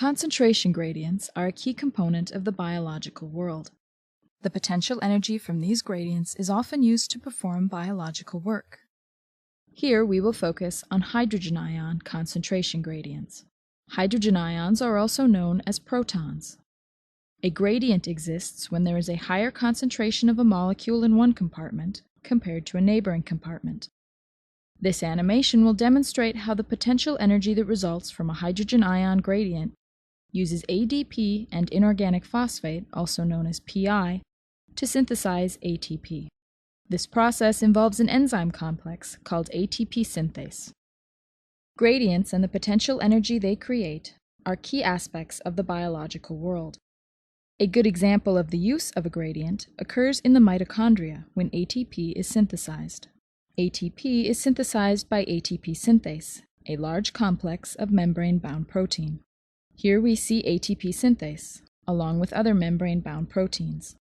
Concentration gradients are a key component of the biological world. The potential energy from these gradients is often used to perform biological work. Here we will focus on hydrogen ion concentration gradients. Hydrogen ions are also known as protons. A gradient exists when there is a higher concentration of a molecule in one compartment compared to a neighboring compartment. This animation will demonstrate how the potential energy that results from a hydrogen ion gradient uses ADP and inorganic phosphate, also known as PI, to synthesize ATP. This process involves an enzyme complex called ATP synthase. Gradients and the potential energy they create are key aspects of the biological world. A good example of the use of a gradient occurs in the mitochondria when ATP is synthesized. ATP is synthesized by ATP synthase, a large complex of membrane-bound protein. Here we see ATP synthase, along with other membrane-bound proteins.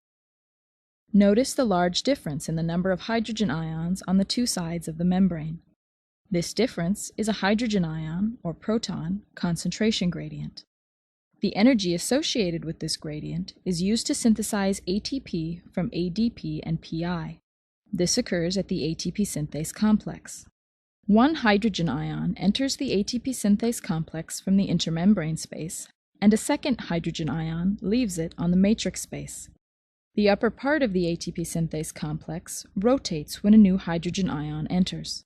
Notice the large difference in the number of hydrogen ions on the two sides of the membrane. This difference is a hydrogen ion, or proton, concentration gradient. The energy associated with this gradient is used to synthesize ATP from ADP and PI. This occurs at the ATP synthase complex. One hydrogen ion enters the ATP synthase complex from the intermembrane space, and a second hydrogen ion leaves it on the matrix space. The upper part of the ATP synthase complex rotates when a new hydrogen ion enters.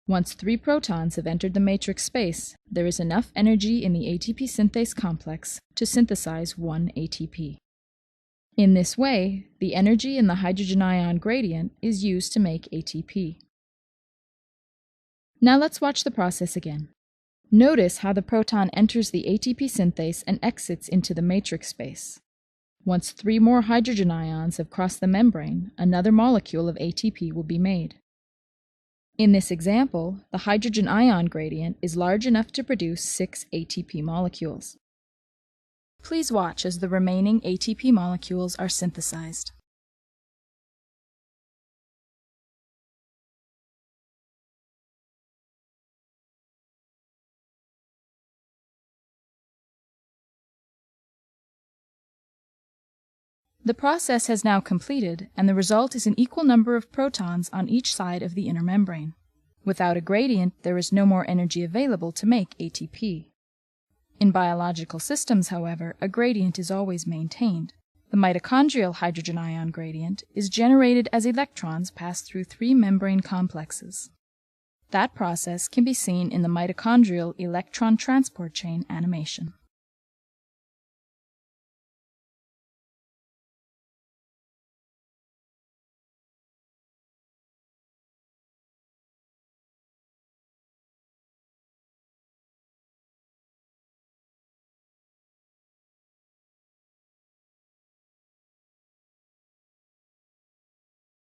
Once 3 protons have entered the matrix space, there is enough energy in the ATP synthase complex to synthesize 1 ATP. In this way, the energy in the hydrogen ion gradient is used to make ATP. Now let's watch the process again. Notice how the proton enters the ATP synthase and exits into the matrix space. Once 3 more hydrogen ions have crossed the membrane, another molecule of ATP will be made. In this example, the hydrogen ion gradient is large enough to produce 6 ATP molecules. Please watch as the remaining ATP molecules are synthesized. The process has now completed, and the result is an equal number of protons on each side of the inner membrane. Without a gradient, there is no more energy available to make ATP. In biological systems, however, a gradient is always maintained. The mitochondrial hydrogen ion gradient is generated as electrons pass through 3 membrane complexes. That process can be seen in the mitochondrial electron transport chain animation.